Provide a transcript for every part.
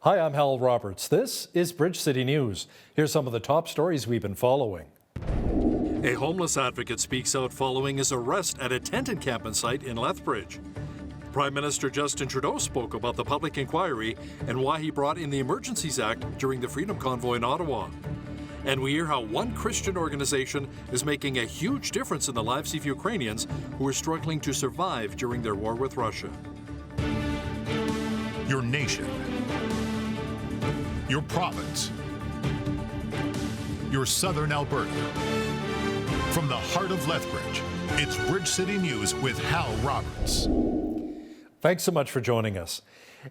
Hi, I'm Hal Roberts. This is Bridge City News. Here's some of the top stories we've been following. A homeless advocate speaks out following his arrest at a tent encampment site in Lethbridge. Prime Minister Justin Trudeau spoke about the public inquiry and why he brought in the Emergencies Act during the Freedom Convoy in Ottawa. And we hear how one Christian organization is making a huge difference in the lives of Ukrainians who are struggling to survive during their war with Russia. Your nation, your province, your southern Alberta. From the heart of Lethbridge, it's Bridge City News with Hal Roberts. Thanks so much for joining us.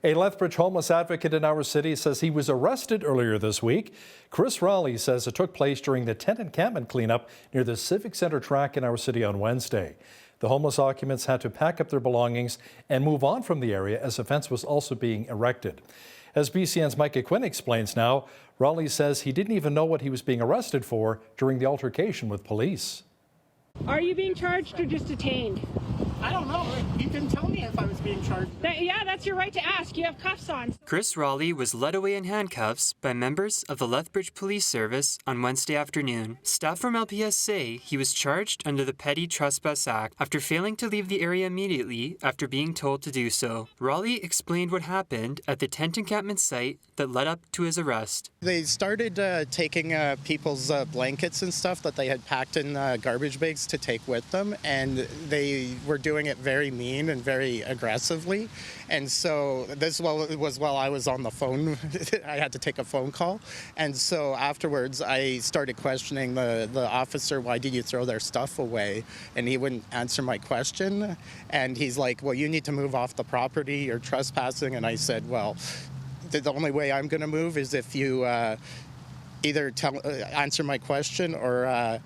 A Lethbridge homeless advocate in our city says he was arrested earlier this week. Chris Raleigh says it took place during the tent encampment cleanup near the Civic Centre track in our city on Wednesday. The homeless occupants had to pack up their belongings and move on from the area as a fence was also being erected. As BCN's Micah Quinn explains now, Raleigh says he didn't even know what he was being arrested for during the altercation with police. Are you being charged or just detained? I don't know. You didn't tell me if I was being charged. Yeah, that's your right to ask. You have cuffs on. Chris Raleigh was led away in handcuffs by members of the Lethbridge Police Service on Wednesday afternoon. Staff from LPS say he was charged under the Petty Trespass Act after failing to leave the area immediately after being told to do so. Raleigh explained what happened at the tent encampment site that led up to his arrest. They started taking people's blankets and stuff that they had packed in garbage bags to take with them, and they were doing it very mean and very aggressively. And so this was while I was on the phone. I had to take a phone call. And so afterwards, I started questioning the officer, why did you throw their stuff away? And he wouldn't answer my question. And he's like, well, you need to move off the property. You're trespassing. And I said, well, the only way I'm going to move is if you either answer my question or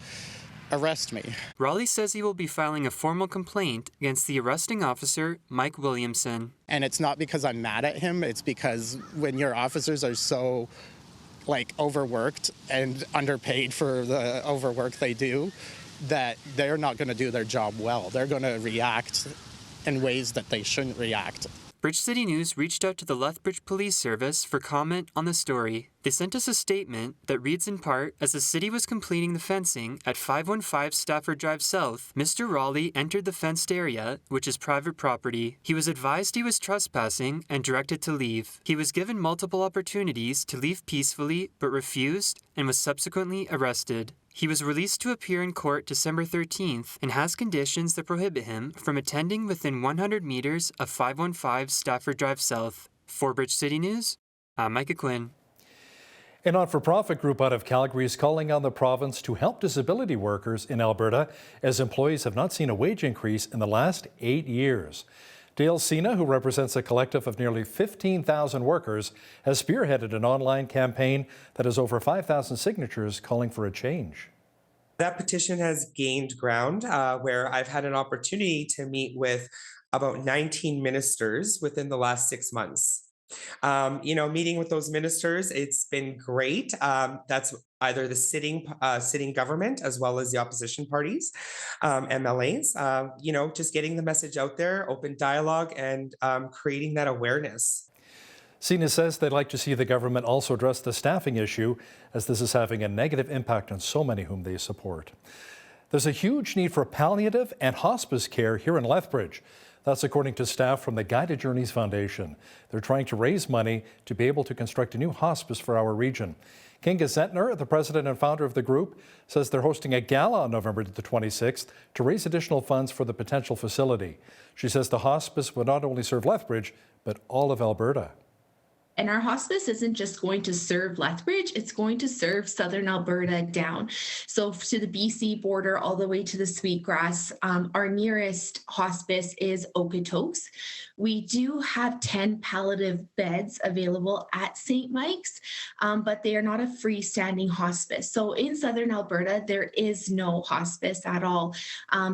arrest me. Raleigh says he will be filing a formal complaint against the arresting officer, Mike Williamson. And it's not because I'm mad at him, it's because when your officers are so overworked and underpaid for the overwork they do, that they're not going to do their job well. They're going to react in ways that they shouldn't react. Bridge City News reached out to the Lethbridge Police Service for comment on the story. They sent us a statement that reads in part, as the city was completing the fencing at 515 Stafford Drive South, Mr. Raleigh entered the fenced area, which is private property. He was advised he was trespassing and directed to leave. He was given multiple opportunities to leave peacefully, but refused and was subsequently arrested. He was released to appear in court December 13th and has conditions that prohibit him from attending within 100 meters of 515 Stafford Drive South. For Bridge City News, I'm Micah Quinn. A not-for-profit group out of Calgary is calling on the province to help disability workers in Alberta as employees have not seen a wage increase in the last 8 years. Dale Sina, who represents a collective of nearly 15,000 workers, has spearheaded an online campaign that has over 5,000 signatures calling for a change. That petition has gained ground where I've had an opportunity to meet with about 19 ministers within the last 6 months. Meeting with those ministers, it's been great. That's either the sitting government as well as the opposition parties, MLAs, just getting the message out there, open dialogue, and creating that awareness. Sina says they'd like to see the government also address the staffing issue, as this is having a negative impact on so many whom they support. There's a huge need for palliative and hospice care here in Lethbridge. That's according to staff from the Guided Journeys Foundation. They're trying to raise money to be able to construct a new hospice for our region. Kinga Zentner, the president and founder of the group, says they're hosting a gala on November the 26th to raise additional funds for the potential facility. She says the hospice would not only serve Lethbridge, but all of Alberta. And our hospice isn't just going to serve Lethbridge, it's going to serve southern Alberta down. So to the BC border all the way to the Sweetgrass, our nearest hospice is Okotoks. We do have 10 palliative beds available at St. Mike's, but they are not a freestanding hospice. So in southern Alberta, there is no hospice at all.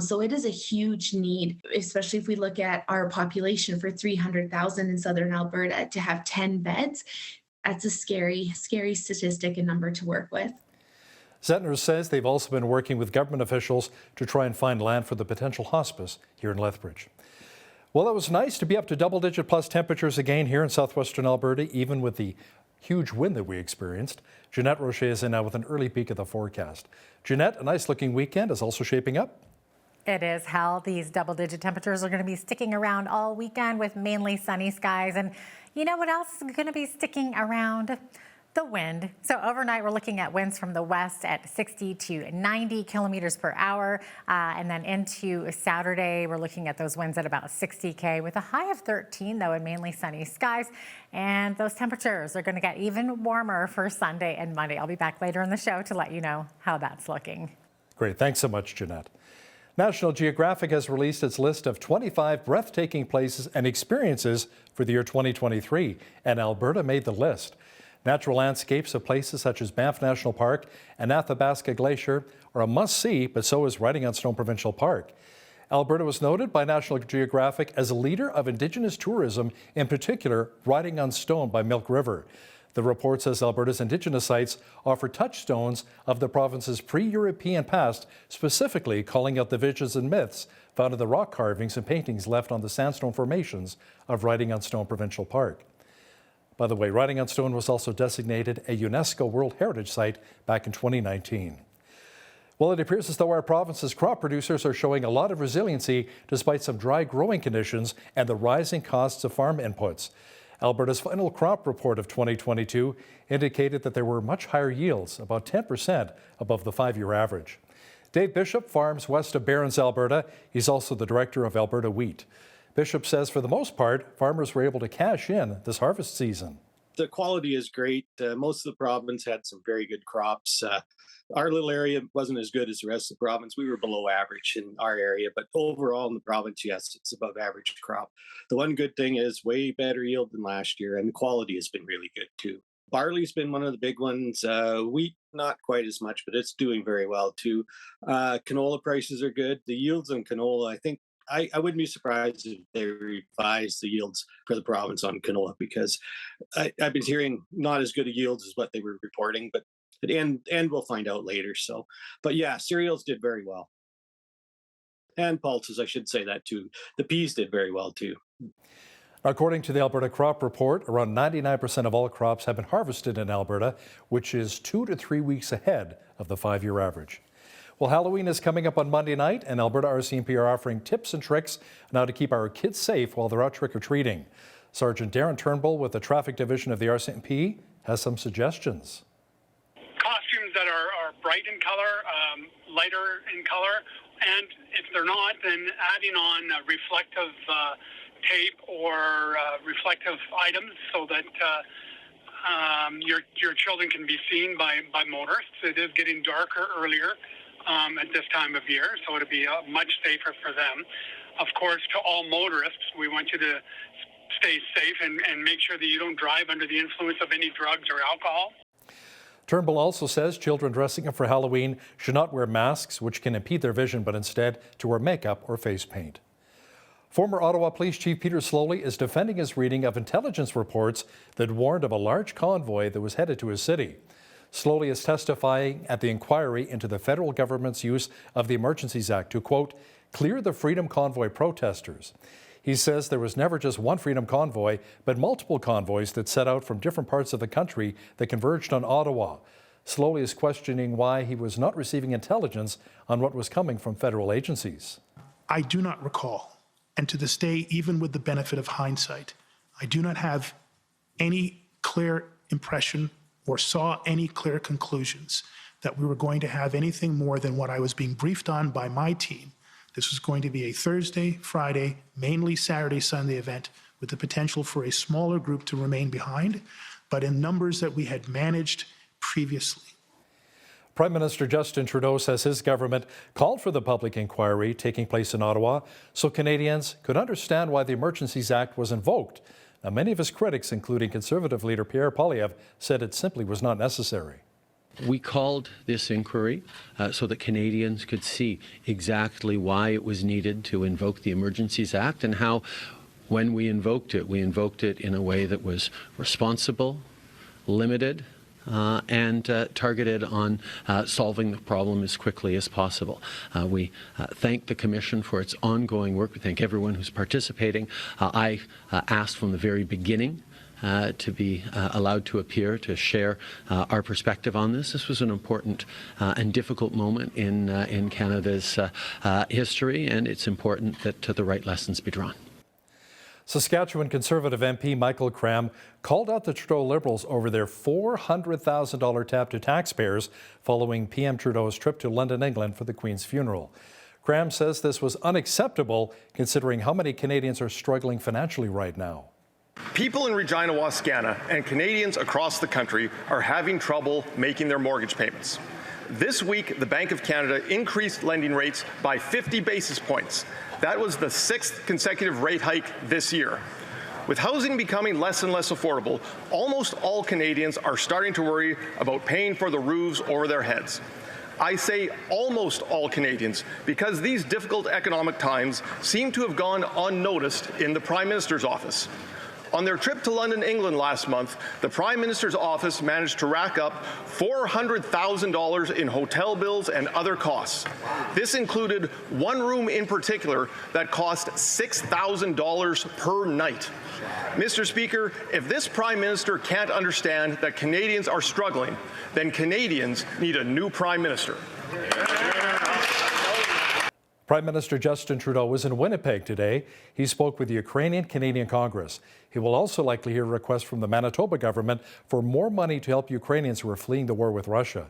So it is a huge need, especially if we look at our population for 300,000 in southern Alberta, to have 10 beds. That's a scary, scary statistic and number to work with. Zentner says they've also been working with government officials to try and find land for the potential hospice here in Lethbridge. Well, it was nice to be up to double-digit plus temperatures again here in southwestern Alberta, even with the huge wind that we experienced. Jeanette Rocher is in now with an early peek at the forecast. Jeanette, a nice-looking weekend is also shaping up. It is, Hal. These double-digit temperatures are going to be sticking around all weekend with mainly sunny skies. And you know what else is going to be sticking around? The wind. So overnight, we're looking at winds from the west at 60 to 90 kilometers per hour. And then into Saturday, we're looking at those winds at about 60K with a high of 13, though, and mainly sunny skies. And those temperatures are going to get even warmer for Sunday and Monday. I'll be back later in the show to let you know how that's looking. Great. Thanks so much, Jeanette. National Geographic has released its list of 25 breathtaking places and experiences for the year 2023, and Alberta made the list. Natural landscapes of places such as Banff National Park and Athabasca Glacier are a must-see, but so is Riding on Stone Provincial Park. Alberta was noted by National Geographic as a leader of Indigenous tourism, in particular Riding on Stone by Milk River. The report says Alberta's Indigenous sites offer touchstones of the province's pre-European past, specifically calling out the visions and myths found in the rock carvings and paintings left on the sandstone formations of Riding on Stone Provincial Park. By the way, Riding on Stone was also designated a UNESCO World Heritage Site back in 2019. Well, it appears as though our province's crop producers are showing a lot of resiliency despite some dry growing conditions and the rising costs of farm inputs. Alberta's final crop report of 2022 indicated that there were much higher yields, about 10% above the 5-year average. Dave Bishop farms west of Barons, Alberta. He's also the director of Alberta Wheat. Bishop says for the most part, farmers were able to cash in this harvest season. The quality is great. Most of the province had some very good crops. Our little area wasn't as good as the rest of the province. We were below average in our area, but overall in the province, yes, it's above average crop. The one good thing is way better yield than last year, and the quality has been really good too. Barley's been one of the big ones. Wheat, not quite as much, but it's doing very well too. Canola prices are good. The yields on canola, I think, I wouldn't be surprised if they revise the yields for the province on canola, because I've been hearing not as good a yields as what they were reporting, but and we'll find out later. So, but yeah, cereals did very well. And pulses, I should say that too. The peas did very well too. According to the Alberta Crop Report, around 99% of all crops have been harvested in Alberta, which is 2 to 3 weeks ahead of the 5-year average. Well, Halloween is coming up on Monday night, and Alberta RCMP are offering tips and tricks on how to keep our kids safe while they're out trick-or-treating. Sergeant Darren Turnbull with the Traffic Division of the RCMP has some suggestions. Costumes that are bright in color, lighter in color, and if they're not, then adding on reflective tape or reflective items so that your children can be seen by motorists. It is getting darker earlier at this time of year, so it'll be much safer for them. Of course, to all motorists, we want you to stay safe and make sure that you don't drive under the influence of any drugs or alcohol. Turnbull also says children dressing up for Halloween should not wear masks, which can impede their vision, but instead to wear makeup or face paint. Former Ottawa Police Chief Peter Slowly is defending his reading of intelligence reports that warned of a large convoy that was headed to his city. Slowly is testifying at the inquiry into the federal government's use of the Emergencies Act to, quote, clear the Freedom Convoy protesters. He says there was never just one Freedom Convoy, but multiple convoys that set out from different parts of the country that converged on Ottawa. Slowly is questioning why he was not receiving intelligence on what was coming from federal agencies. I do not recall, and to this day, even with the benefit of hindsight, I do not have any clear impression or saw any clear conclusions that we were going to have anything more than what I was being briefed on by my team. This was going to be a Thursday, Friday, mainly Saturday, Sunday event with the potential for a smaller group to remain behind, but in numbers that we had managed previously. Prime Minister Justin Trudeau says his government called for the public inquiry taking place in Ottawa so Canadians could understand why the Emergencies Act was invoked. Now, many of his critics, including Conservative leader Pierre Poilievre, said it simply was not necessary. We called this inquiry so that Canadians could see exactly why it was needed to invoke the Emergencies Act and how, when we invoked it in a way that was responsible, limited, and targeted on solving the problem as quickly as possible. We thank the Commission for its ongoing work. We thank everyone who's participating. I asked from the very beginning to be allowed to appear to share our perspective on this. This was an important and difficult moment in Canada's history, and it's important that the right lessons be drawn. Saskatchewan Conservative MP Michael Cram called out the Trudeau Liberals over their $400,000 tap to taxpayers following PM Trudeau's trip to London, England for the Queen's funeral. Cram says this was unacceptable considering how many Canadians are struggling financially right now. People in Regina, Wascana, and Canadians across the country are having trouble making their mortgage payments. This week, the Bank of Canada increased lending rates by 50 basis points. That was the 6th consecutive rate hike this year. With housing becoming less and less affordable, almost all Canadians are starting to worry about paying for the roofs over their heads. I say almost all Canadians because these difficult economic times seem to have gone unnoticed in the Prime Minister's office. On their trip to London, England last month, the Prime Minister's office managed to rack up $400,000 in hotel bills and other costs. This included one room in particular that cost $6,000 per night. Mr. Speaker, if this Prime Minister can't understand that Canadians are struggling, then Canadians need a new Prime Minister. Prime Minister Justin Trudeau was in Winnipeg today. He spoke with the Ukrainian-Canadian Congress. He will also likely hear requests from the Manitoba government for more money to help Ukrainians who are fleeing the war with Russia.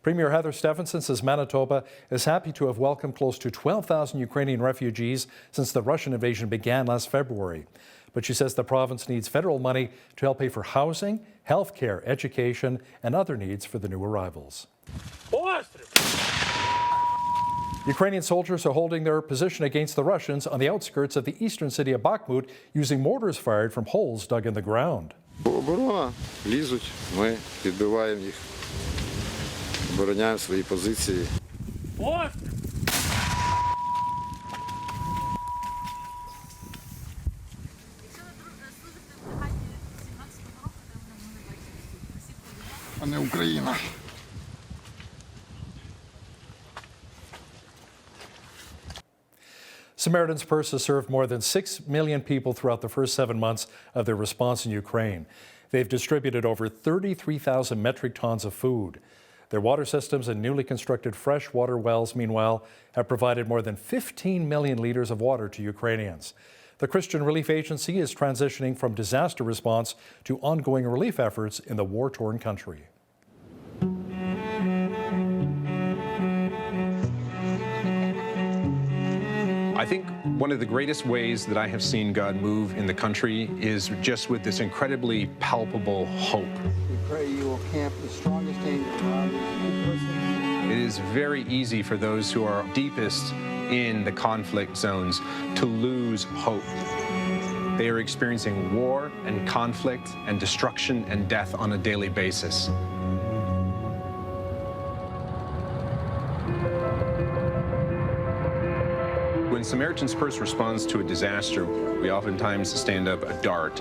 Premier Heather Stephenson says Manitoba is happy to have welcomed close to 12,000 Ukrainian refugees since the Russian invasion began last February. But she says the province needs federal money to help pay for housing, health care, education, and other needs for the new arrivals. Ukrainian soldiers are holding their position against the Russians on the outskirts of the eastern city of Bakhmut using mortars fired from holes dug in the ground. Оборона, лізуть, ми відбиваємо їх, обороняємо свої позиції. А не Україна. Samaritan's Purse has served more than 6 million people throughout the first 7 months of their response in Ukraine. They've distributed over 33,000 metric tons of food. Their water systems and newly constructed freshwater wells, meanwhile, have provided more than 15 million liters of water to Ukrainians. The Christian Relief Agency is transitioning from disaster response to ongoing relief efforts in the war-torn country. I think one of the greatest ways that I have seen God move in the country is just with this incredibly palpable hope. We pray you will camp the strongest angel around this person. It is very easy for those who are deepest in the conflict zones to lose hope. They are experiencing war and conflict and destruction and death on a daily basis. When Samaritan's Purse responds to a disaster, we oftentimes stand up a DART,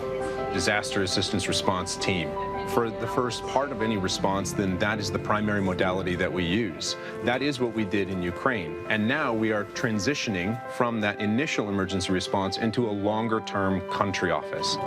Disaster Assistance Response Team. For the first part of any response, then that is the primary modality that we use. That is what we did in Ukraine. And now we are transitioning from that initial emergency response into a longer-term country office.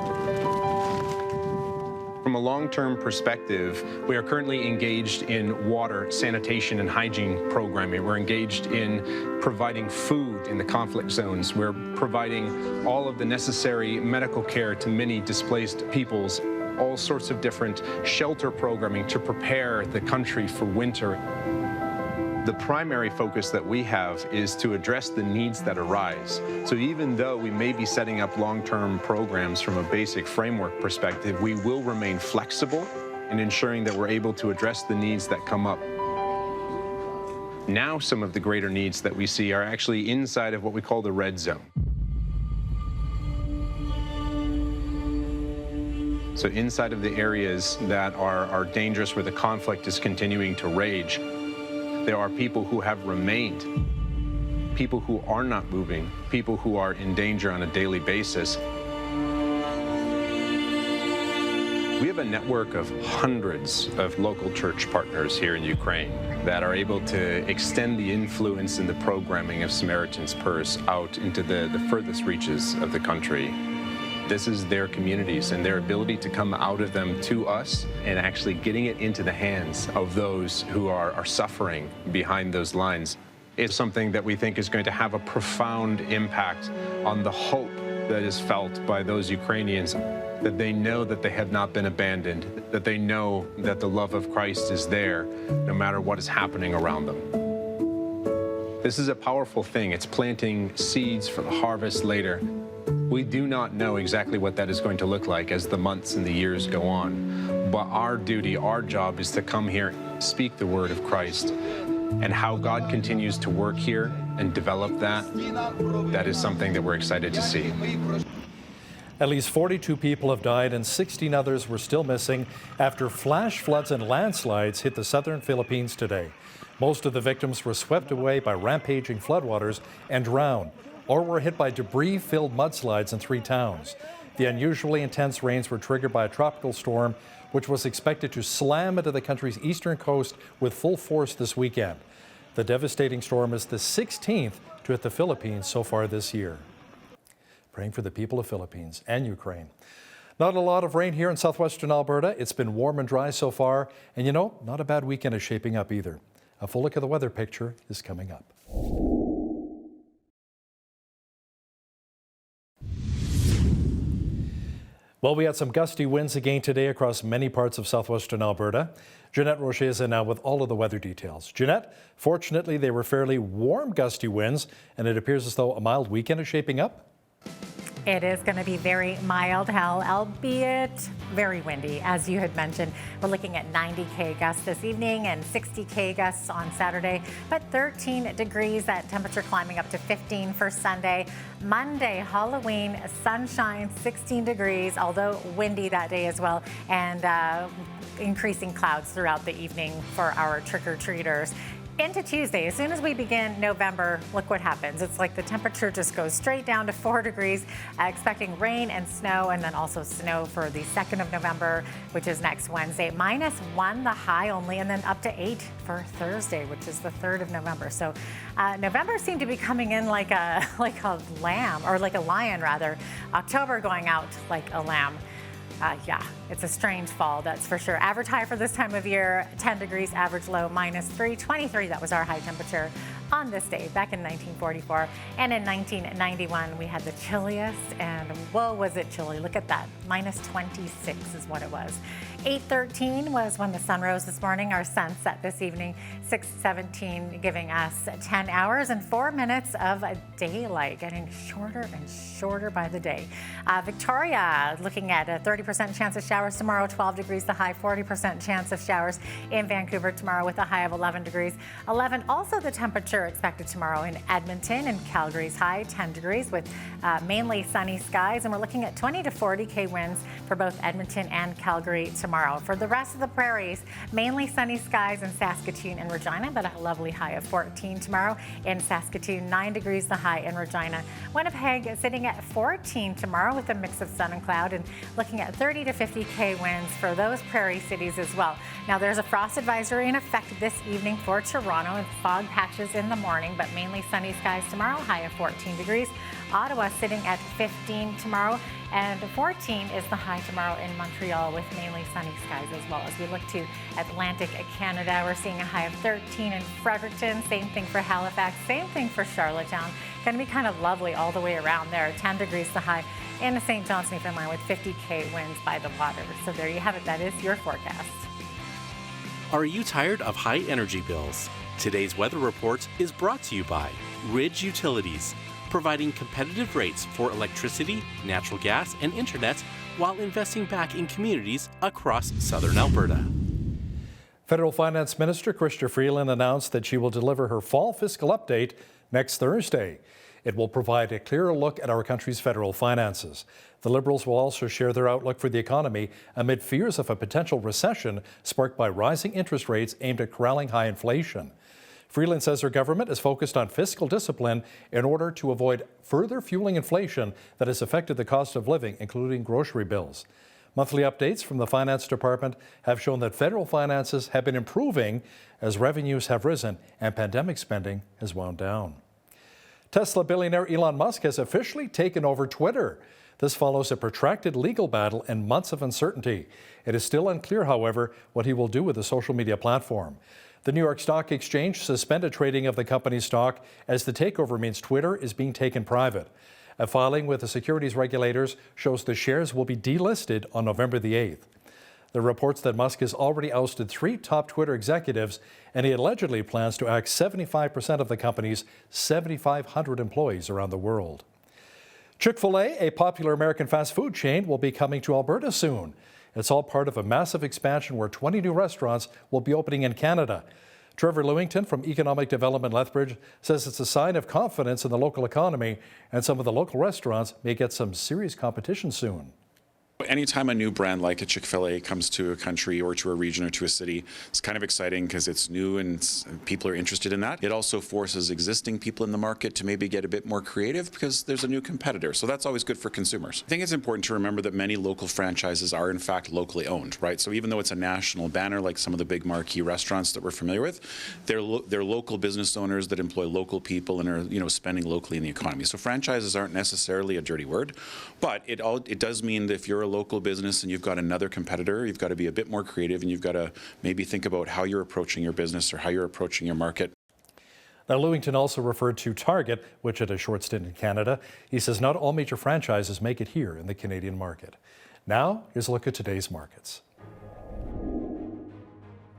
From a long-term perspective, we are currently engaged in water, sanitation, and hygiene programming. We're engaged in providing food in the conflict zones. We're providing all of the necessary medical care to many displaced peoples, all sorts of different shelter programming to prepare the country for winter. The primary focus that we have is to address the needs that arise. So even though we may be setting up long-term programs from a basic framework perspective, we will remain flexible in ensuring that we're able to address the needs that come up. Now some of the greater needs that we see are actually inside of what we call the red zone. So inside of the areas that are dangerous, where the conflict is continuing to rage, there are people who have remained, people who are not moving, people who are in danger on a daily basis. We have a network of hundreds of local church partners here in Ukraine that are able to extend the influence and the programming of Samaritan's Purse out into the furthest reaches of the country. This is their communities, and their ability to come out of them to us and actually getting it into the hands of those who are suffering behind those lines is something that we think is going to have a profound impact on the hope that is felt by those Ukrainians, that they know that they have not been abandoned, that they know that the love of Christ is there no matter what is happening around them. This is a powerful thing. It's planting seeds for the harvest later. We do not know exactly what that is going to look like as the months and the years go on. But our duty, our job is to come here, speak the word of Christ, and how God continues to work here and develop that is something that we're excited to see. At least 42 people have died and 16 others were still missing after flash floods and landslides hit the southern Philippines today. Most of the victims were swept away by rampaging floodwaters and drowned, or were hit by debris-filled mudslides in 3 towns. The unusually intense rains were triggered by a tropical storm, which was expected to slam into the country's eastern coast with full force this weekend. The devastating storm is the 16th to hit the Philippines so far this year. Praying for the people of Philippines and Ukraine. Not a lot of rain here in southwestern Alberta. It's been warm and dry so far, and not a bad weekend is shaping up either. A full look at the weather picture is coming up. Well, we had some gusty winds again today across many parts of southwestern Alberta. Jeanette Rocher is in now with all of the weather details. Jeanette, fortunately, they were fairly warm gusty winds, and it appears as though a mild weekend is shaping up. It is going to be very mild, Hal, albeit very windy, as you had mentioned. We're looking at 90K gusts this evening and 60K gusts on Saturday, but 13 degrees, that temperature climbing up to 15 for Sunday. Monday, Halloween, sunshine, 16 degrees, although windy that day as well, and increasing clouds throughout the evening for our trick-or-treaters. Into Tuesday, as soon as we begin November, look what happens. It's like the temperature just goes straight down to 4 degrees, expecting rain and snow, and then also snow for the 2nd of November, which is next Wednesday. -1 the high only, and then up to 8 for Thursday, which is the 3rd of November. So November seemed to be coming in like a lamb, or like a lion rather. October going out like a lamb. Yeah, it's a strange fall, that's for sure. Average high for this time of year, 10 degrees, average low, -3, 23. That was our high temperature on this day back in 1944. And in 1991, we had the chilliest, and whoa, was it chilly. Look at that, -26 is what it was. 8:13 was when the sun rose this morning. Our sunset this evening, 6:17, giving us 10 hours and 4 minutes of daylight, getting shorter and shorter by the day. Victoria, looking at a 30% chance of showers tomorrow, 12 degrees the high, 40% chance of showers in Vancouver tomorrow with a high of 11 degrees. 11 also the temperature expected tomorrow in Edmonton, and Calgary's high, 10 degrees with mainly sunny skies, and we're looking at 20 to 40K winds for both Edmonton and Calgary tomorrow. For the rest of the prairies, mainly sunny skies in Saskatoon and Regina, but a lovely high of 14 tomorrow in Saskatoon, 9 degrees the high in Regina. Winnipeg sitting at 14 tomorrow with a mix of sun and cloud, and looking at 30 to 50K winds for those prairie cities as well. Now there's a frost advisory in effect this evening for Toronto, and fog patches in the morning, but mainly sunny skies tomorrow, high of 14 degrees. Ottawa sitting at 15 tomorrow, and 14 is the high tomorrow in Montreal with mainly sunny skies as well. As we look to Atlantic Canada, we're seeing a high of 13 in Fredericton, same thing for Halifax, same thing for Charlottetown. Going to be kind of lovely all the way around there, 10 degrees the high in the St. John's, Newfoundland with 50K winds by the water. So there you have it, that is your forecast. Are you tired of high energy bills? Today's weather report is brought to you by Ridge Utilities, providing competitive rates for electricity, natural gas, and internet while investing back in communities across southern Alberta. Federal Finance Minister Chrystia Freeland announced that she will deliver her fall fiscal update next Thursday. It will provide a clearer look at our country's federal finances. The Liberals will also share their outlook for the economy amid fears of a potential recession sparked by rising interest rates aimed at corralling high inflation. Freeland says her government is focused on fiscal discipline in order to avoid further fueling inflation that has affected the cost of living, including grocery bills. Monthly updates from the Finance Department have shown that federal finances have been improving as revenues have risen and pandemic spending has wound down. Tesla billionaire Elon Musk has officially taken over Twitter. This follows a protracted legal battle and months of uncertainty. It is still unclear, however, what he will do with the social media platform. The New York Stock Exchange suspended trading of the company's stock as the takeover means Twitter is being taken private. A filing with the securities regulators shows the shares will be delisted on November the 8th. There are reports that Musk has already ousted 3 top Twitter executives, and he allegedly plans to axe 75% of the company's 7,500 employees around the world. Chick-fil-A, a popular American fast food chain, will be coming to Alberta soon. It's all part of a massive expansion where 20 new restaurants will be opening in Canada. Trevor Lewington from Economic Development Lethbridge says it's a sign of confidence in the local economy, and some of the local restaurants may get some serious competition soon. Anytime a new brand like a Chick-fil-A comes to a country or to a region or to a city, it's kind of exciting because it's new and people are interested in that. It also forces existing people in the market to maybe get a bit more creative because there's a new competitor. So that's always good for consumers. I think it's important to remember that many local franchises are in fact locally owned, right? So even though it's a national banner like some of the big marquee restaurants that we're familiar with, they're local business owners that employ local people and are spending locally in the economy. So franchises aren't necessarily a dirty word, but it does mean that if you're a local business and you've got another competitor, you've got to be a bit more creative and you've got to maybe think about how you're approaching your business or how you're approaching your market. Now, Lewington also referred to Target, which had a short stint in Canada. He says not all major franchises make it here in the Canadian market. Now, here's a look at today's markets.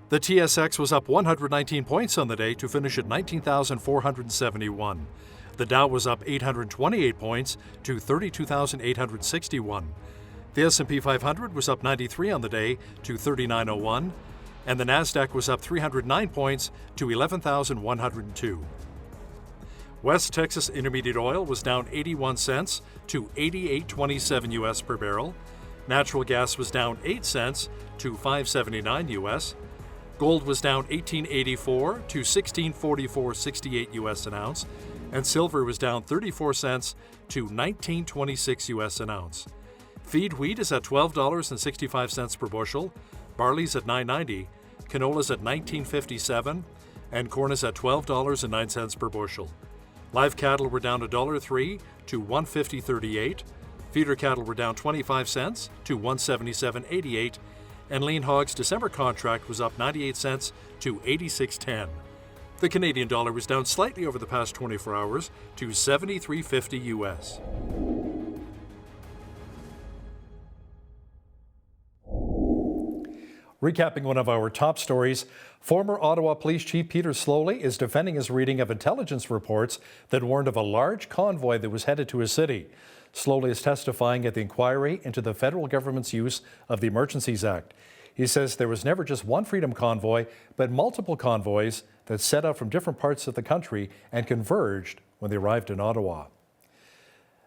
The TSX was up 119 points on the day to finish at 19,471. The Dow was up 828 points to 32,861. The S&P 500 was up 93 on the day to 3901, and the Nasdaq was up 309 points to 11,102. West Texas Intermediate Oil was down 81 cents to 88.27 US per barrel. Natural gas was down 8 cents to 5.79 US. Gold was down 18.84 to 16.44.68 US an ounce, and silver was down 34 cents to 19.26 US an ounce. Feed wheat is at $12.65 per bushel, barley's at $9.90, canola's at $19.57, and corn is at $12.09 per bushel. Live cattle were down $1.03 to $150.38, feeder cattle were down 25 cents to $177.88, and lean hogs December contract was up 98 cents to 86.10. The Canadian dollar was down slightly over the past 24 hours to 73.50 US. Recapping one of our top stories, former Ottawa Police Chief Peter Slowly is defending his reading of intelligence reports that warned of a large convoy that was headed to his city. Slowly is testifying at the inquiry into the federal government's use of the Emergencies Act. He says there was never just one Freedom Convoy, but multiple convoys that set out from different parts of the country and converged when they arrived in Ottawa.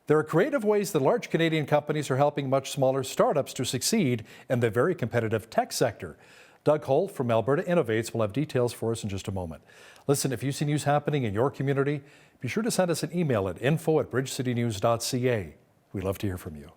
There are creative ways that large Canadian companies are helping much smaller startups to succeed in the very competitive tech sector. Doug Holt from Alberta Innovates will have details for us in just a moment. Listen, if you see news happening in your community, be sure to send us an email at info@bridgecitynews.ca. We'd love to hear from you.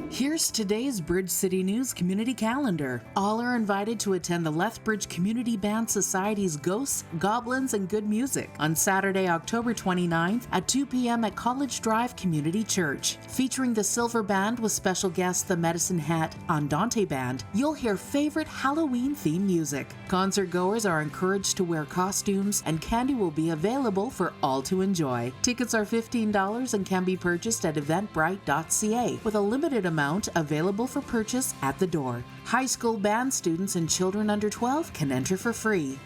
Here's today's Bridge City News community calendar. All are invited to attend the Lethbridge Community Band Society's Ghosts, Goblins, and Good Music on Saturday, October 29th at 2 p.m. at College Drive Community Church. Featuring the Silver Band with special guest the Medicine Hat Andante Band, you'll hear favorite Halloween-themed music. Concert goers are encouraged to wear costumes, and candy will be available for all to enjoy. Tickets are $15 and can be purchased at eventbrite.ca with a limited amount available for purchase at the door. High school band students and children under 12 can enter for free.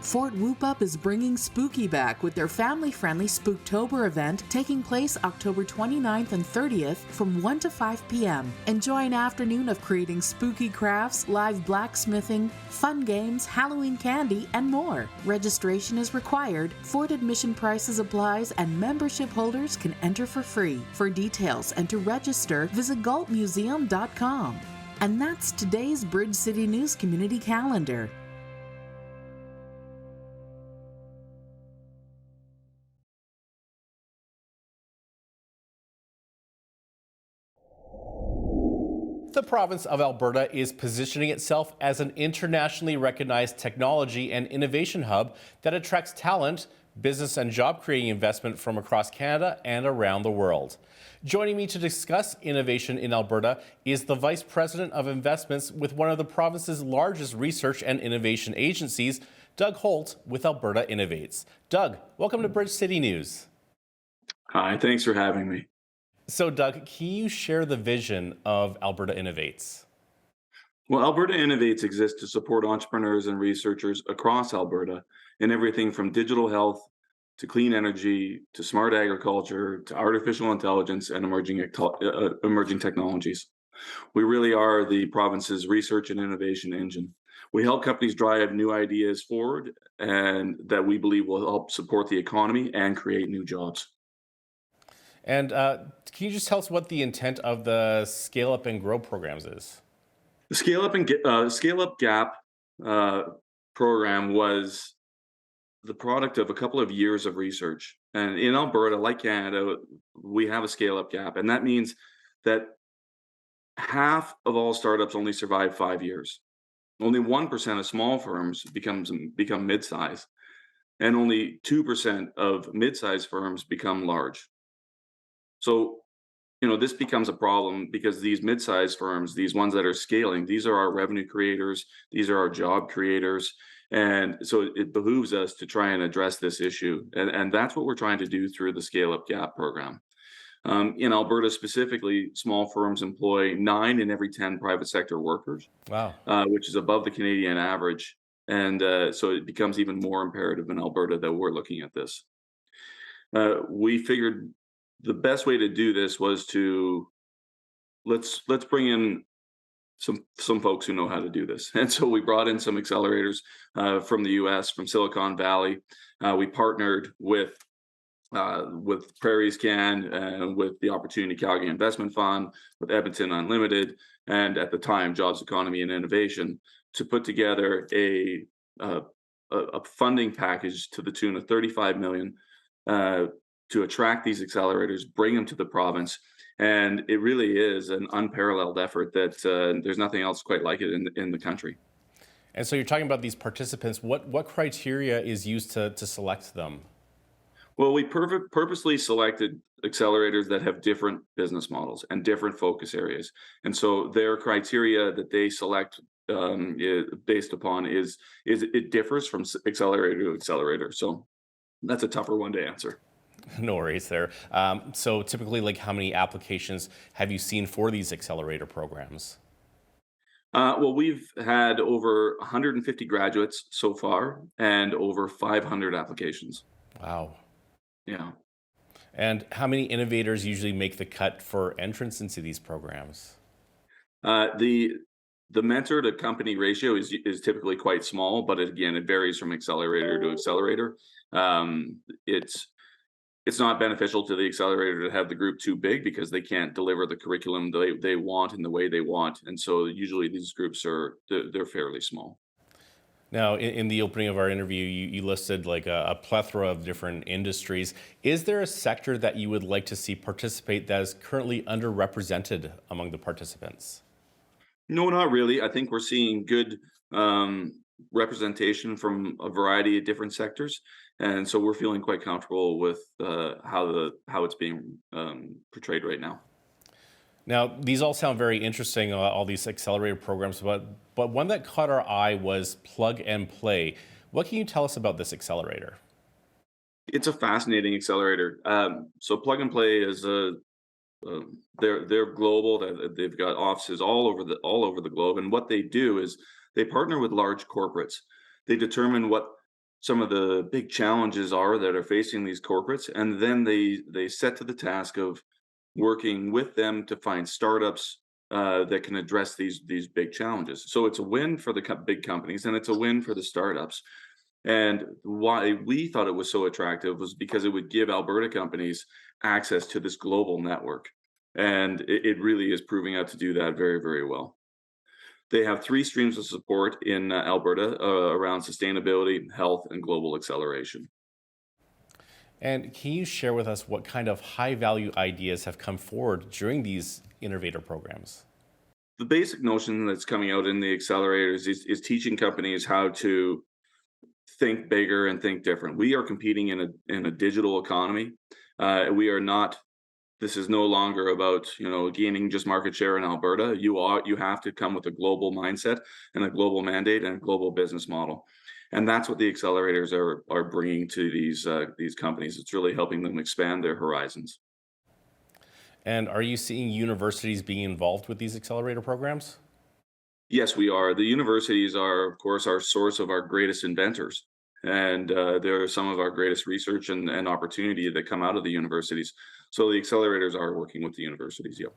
Fort Whoop Up is bringing Spooky back with their family-friendly Spooktober event taking place October 29th and 30th from 1 to 5 p.m. Enjoy an afternoon of creating spooky crafts, live blacksmithing, fun games, Halloween candy, and more. Registration is required, Fort admission prices applies, and membership holders can enter for free. For details and to register, visit galtmuseum.com. And that's today's Bridge City News community calendar. province of Alberta is positioning itself as an internationally recognized technology and innovation hub that attracts talent, business and job creating investment from across Canada and around the world. Joining me to discuss innovation in Alberta is the Vice President of Investments with one of the province's largest research and innovation agencies, Doug Holt with Alberta Innovates. Doug, welcome to Bridge City News. Hi, thanks for having me. So Doug, can you share the vision of Alberta Innovates? Well, Alberta Innovates exists to support entrepreneurs and researchers across Alberta in everything from digital health to clean energy to smart agriculture to artificial intelligence and emerging technologies. We really are the province's research and innovation engine. We help companies drive new ideas forward and that we believe will help support the economy and create new jobs. And can you just tell us what the intent of the Scale Up and Grow programs is? The Scale Up Gap program was the product of a couple of years of research. And in Alberta, like Canada, we have a Scale Up Gap. And that means that half of all startups only survive 5 years. Only 1% of small firms become mid-size. And only 2% of mid-size firms become large. So, this becomes a problem because these mid-sized firms, these ones that are scaling, these are our revenue creators, these are our job creators. And so it behooves us to try and address this issue. And that's what we're trying to do through the Scale Up Gap program. In Alberta specifically, small firms employ 9 in every 10 private sector workers. Wow. Which is above the Canadian average. And so it becomes even more imperative in Alberta that we're looking at this. We figured the best way to do this was to let's bring in some folks who know how to do this. And so we brought in some accelerators from the US, from Silicon Valley. We partnered with Prairie Scan, with the Opportunity Calgary Investment Fund, with Edmonton Unlimited, and at the time, Jobs, Economy and Innovation, to put together a funding package to the tune of $35 million to attract these accelerators, bring them to the province. And it really is an unparalleled effort that there's nothing else quite like it in the country. And so you're talking about these participants. What criteria is used to select them? Well, we purposely selected accelerators that have different business models and different focus areas. And so their criteria that they select based upon is it differs from accelerator to accelerator. So that's a tougher one to answer. No worries there. So typically, like, how many applications have you seen for these accelerator programs? Well, we've had over 150 graduates so far and over 500 applications. Wow. Yeah. And how many innovators usually make the cut for entrance into these programs? The mentor to company ratio is typically quite small, but it varies from accelerator to accelerator. It's not beneficial to the accelerator to have the group too big because they can't deliver the curriculum they want in the way they want. And so usually these groups they're fairly small. Now, in the opening of our interview, you listed like a plethora of different industries. Is there a sector that you would like to see participate that is currently underrepresented among the participants? No, not really. I think we're seeing good representation from a variety of different sectors. And so we're feeling quite comfortable with how it's being portrayed right now. Now, these all sound very interesting, all these accelerator programs, but one that caught our eye was Plug and Play. What can you tell us about this accelerator? It's a fascinating accelerator. So Plug and Play is they're global. They've got offices all over the globe, and what they do is they partner with large corporates. They determine what some of the big challenges are that are facing these corporates, and then they set to the task of working with them to find startups that can address these big challenges. So it's a win for the big companies, and it's a win for the startups. And why we thought it was so attractive was because it would give Alberta companies access to this global network. And it really is proving out to do that very, very well. They have 3 streams of support in Alberta around sustainability, health, and global acceleration. And can you share with us what kind of high-value ideas have come forward during these innovator programs? the basic notion that's coming out in the accelerators is teaching companies how to think bigger and think different. We are competing in a digital economy. We are not. This is no longer about gaining just market share in Alberta. You have to come with a global mindset and a global mandate and a global business model, and that's what the accelerators are bringing to these companies. It's really helping them expand their horizons. And are you seeing universities being involved with these accelerator programs? Yes, we are. The universities are, of course, our source of our greatest inventors. And there are some of our greatest research and opportunity that come out of the universities. So the accelerators are working with the universities, yeah.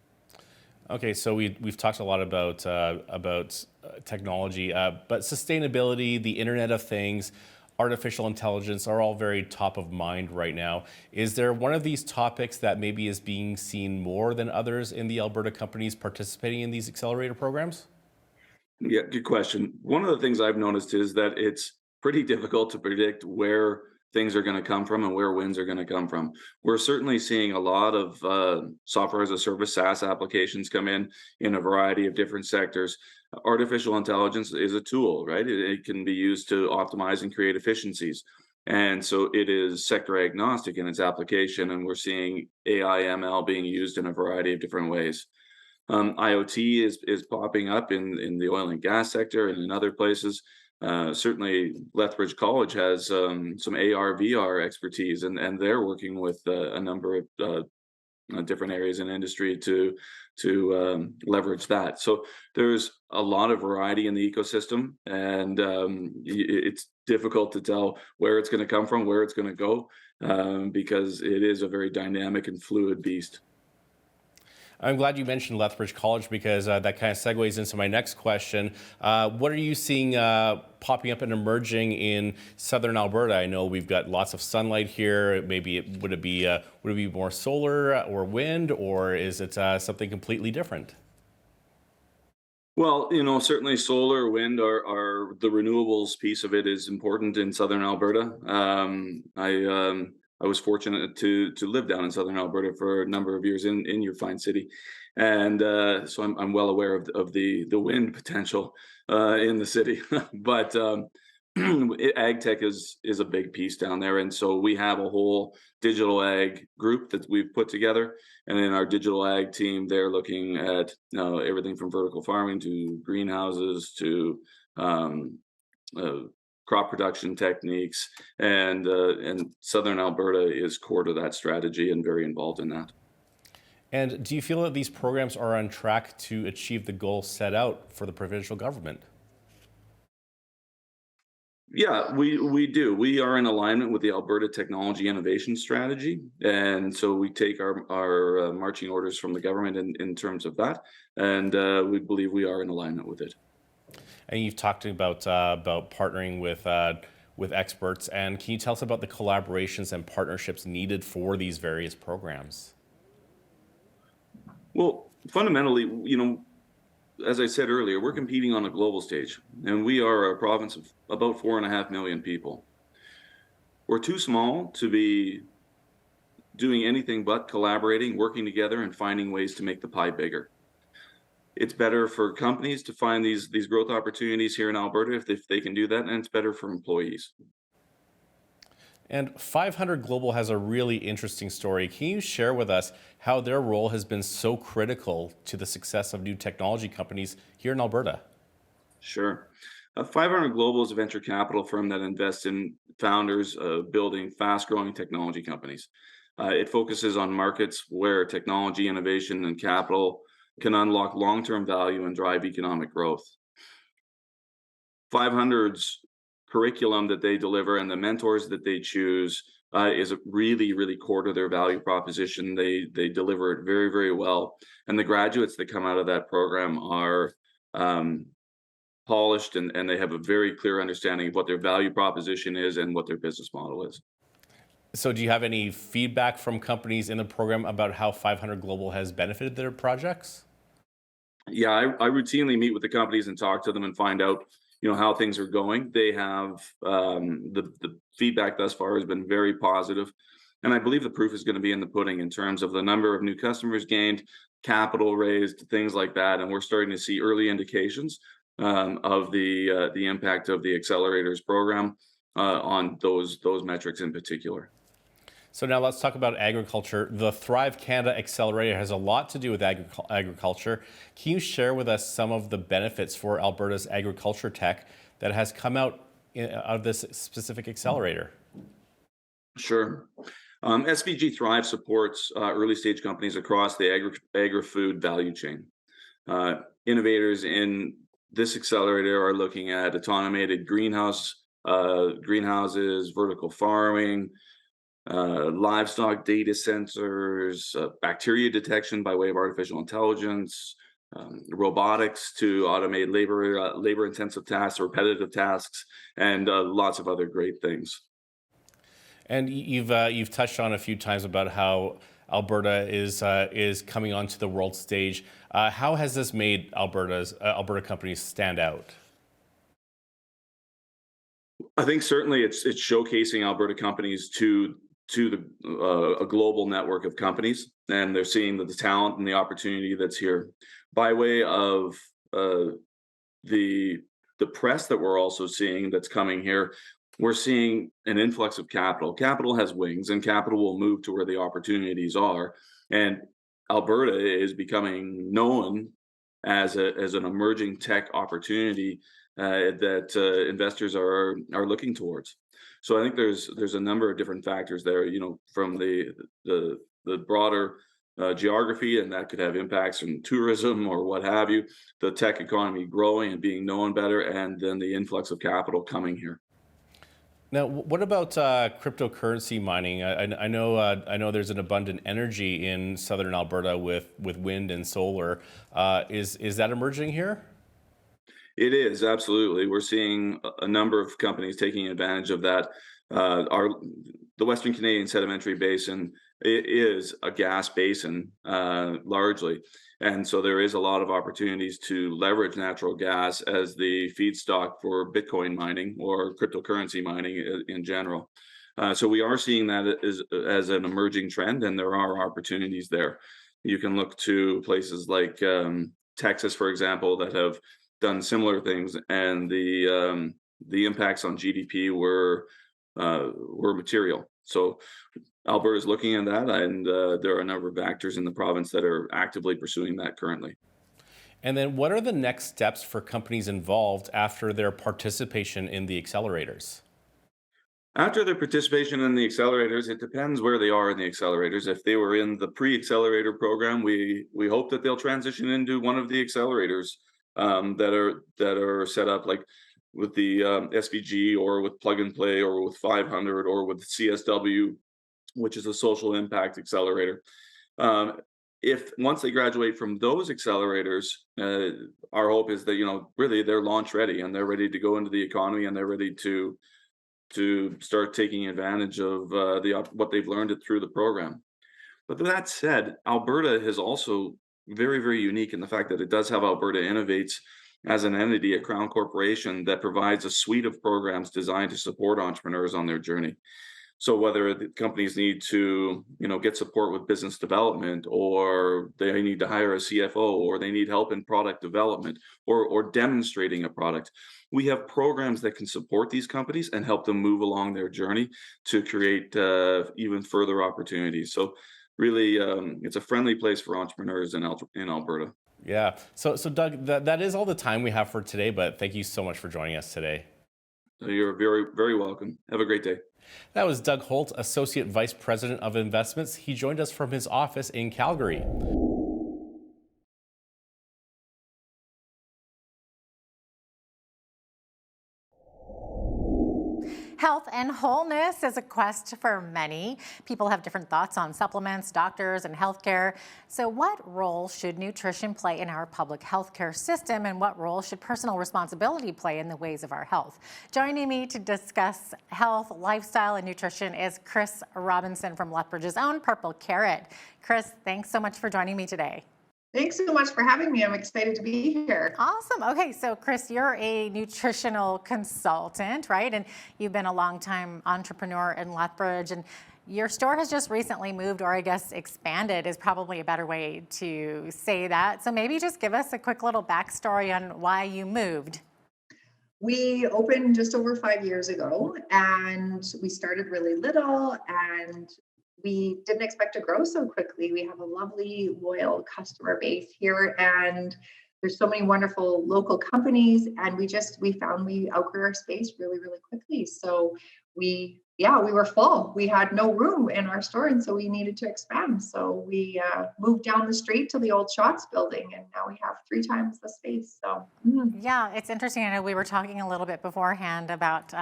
Okay, so we've talked a lot about technology, but sustainability, the Internet of Things, artificial intelligence are all very top of mind right now. Is there one of these topics that maybe is being seen more than others in the Alberta companies participating in these accelerator programs? Yeah, good question. One of the things I've noticed is that it's pretty difficult to predict where things are going to come from and where wins are going to come from. We're certainly seeing a lot of software as a service, SaaS applications come in a variety of different sectors. Artificial intelligence is a tool, right? It can be used to optimize and create efficiencies. And so it is sector agnostic in its application, and we're seeing AI, ML being used in a variety of different ways. IoT is popping up in the oil and gas sector and in other places. Certainly, Lethbridge College has some AR, VR expertise, and they're working with a number of different areas in industry to leverage that. So there's a lot of variety in the ecosystem, and it's difficult to tell where it's going to come from, where it's going to go, because it is a very dynamic and fluid beast. I'm glad you mentioned Lethbridge College because that kind of segues into my next question. What are you seeing popping up and emerging in southern Alberta? I know we've got lots of sunlight here. Maybe would it be more solar or wind, or is it something completely different? Well, certainly solar, wind are the renewables piece of it is important in southern Alberta. I was fortunate to live down in southern Alberta for a number of years in your fine city, and so I'm well aware of the wind potential in the city. But ag tech is a big piece down there, and so we have a whole digital ag group that we've put together. And in our digital ag team, they're looking at everything from vertical farming to greenhouses to crop production techniques, and southern Alberta is core to that strategy and very involved in that. And do you feel that these programs are on track to achieve the goals set out for the provincial government? Yeah, we do. We are in alignment with the Alberta Technology Innovation Strategy, and so we take our marching orders from the government in terms of that, and we believe we are in alignment with it. And you've talked about partnering with experts. And can you tell us about the collaborations and partnerships needed for these various programs? Well, fundamentally, as I said earlier, we're competing on a global stage, and we are a province of about 4.5 million people. We're too small to be doing anything but collaborating, working together, and finding ways to make the pie bigger. It's better for companies to find these growth opportunities here in Alberta if they can do that, and it's better for employees. And 500 Global has a really interesting story. Can you share with us how their role has been so critical to the success of new technology companies here in Alberta? Sure. 500 Global is a venture capital firm that invests in founders building fast-growing technology companies. It focuses on markets where technology, innovation, and capital can unlock long-term value and drive economic growth. 500's curriculum that they deliver and the mentors that they choose is really, really core to their value proposition. They deliver it very, very well. And the graduates that come out of that program are polished and they have a very clear understanding of what their value proposition is and what their business model is. So do you have any feedback from companies in the program about how 500 Global has benefited their projects? Yeah, I routinely meet with the companies and talk to them and find out, how things are going. They have the feedback thus far has been very positive. And I believe the proof is going to be in the pudding in terms of the number of new customers gained, capital raised, things like that. And we're starting to see early indications of the impact of the accelerators program on those metrics in particular. So now let's talk about agriculture. The Thrive Canada Accelerator has a lot to do with agriculture. Can you share with us some of the benefits for Alberta's agriculture tech that has come out of this specific accelerator? Sure. SVG Thrive supports early stage companies across the agri-food value chain. Innovators in this accelerator are looking at automated greenhouses, vertical farming, livestock data sensors, bacteria detection by way of artificial intelligence, robotics to automate labor-intensive tasks, repetitive tasks, and lots of other great things. And you've touched on a few times about how Alberta is coming onto the world stage. How has this made Alberta companies stand out? I think certainly it's showcasing Alberta companies to a global network of companies, and they're seeing the talent and the opportunity that's here. By way of the press that we're also seeing that's coming here, we're seeing an influx of capital. Capital has wings, and capital will move to where the opportunities are. And Alberta is becoming known as an emerging tech opportunity that investors are looking towards. So I think there's a number of different factors there, from the broader geography, and that could have impacts from tourism or what have you, the tech economy growing and being known better, and then the influx of capital coming here. Now, what about cryptocurrency mining? I know there's an abundant energy in southern Alberta with wind and solar. Is that emerging here? It is, absolutely. We're seeing a number of companies taking advantage of that. The Western Canadian Sedimentary Basin is a gas basin, largely. And so there is a lot of opportunities to leverage natural gas as the feedstock for Bitcoin mining or cryptocurrency mining in general. So we are seeing that as an emerging trend, and there are opportunities there. You can look to places like Texas, for example, that have done similar things, and the impacts on GDP were material. So Alberta is looking at that, and there are a number of actors in the province that are actively pursuing that currently. And then what are the next steps for companies involved after their participation in the accelerators? After their participation in the accelerators, it depends where they are in the accelerators. If they were in the pre-accelerator program, we hope that they'll transition into one of the accelerators that are set up, like with the SVG or with Plug and Play or with 500 or with CSW, which is a social impact accelerator. If once they graduate from those accelerators, our hope is that really they're launch ready and they're ready to go into the economy, and they're ready to start taking advantage of what they've learned through the program. But that said, Alberta is also very, very unique in the fact that it does have Alberta Innovates as an entity, a crown corporation that provides a suite of programs designed to support entrepreneurs on their journey. So whether the companies need to, get support with business development, or they need to hire a CFO, or they need help in product development, or demonstrating a product, we have programs that can support these companies and help them move along their journey to create even further opportunities. So really, it's a friendly place for entrepreneurs in Alberta. Yeah. So Doug, that is all the time we have for today, but thank you so much for joining us today. You're very, very welcome. Have a great day. That was Doug Holt, Associate Vice President of Investments. He joined us from his office in Calgary. Health and wholeness is a quest for many. People have different thoughts on supplements, doctors, and healthcare. So what role should nutrition play in our public healthcare system, and what role should personal responsibility play in the ways of our health? Joining me to discuss health, lifestyle, and nutrition is Chris Robinson from Lethbridge's own Purple Carrot. Chris, thanks so much for joining me today. Thanks so much for having me. I'm excited to be here. Awesome. Okay, so Chris, you're a nutritional consultant, right? And you've been a longtime entrepreneur in Lethbridge, and Your store has just recently moved, or I guess expanded is probably a better way to say that. So maybe just give us a quick little backstory on why you moved. We opened just over 5 years ago, and we started really little, and we didn't expect to grow so quickly. We have a lovely, loyal customer base here, and there's so many wonderful local companies, and we found we outgrew our space really, really quickly. So we were full. We had no room in our store, and so we needed to expand. So we moved down the street to the old Shots building, and now we have 3 times the space. So Yeah, it's interesting. I know we were talking a little bit beforehand about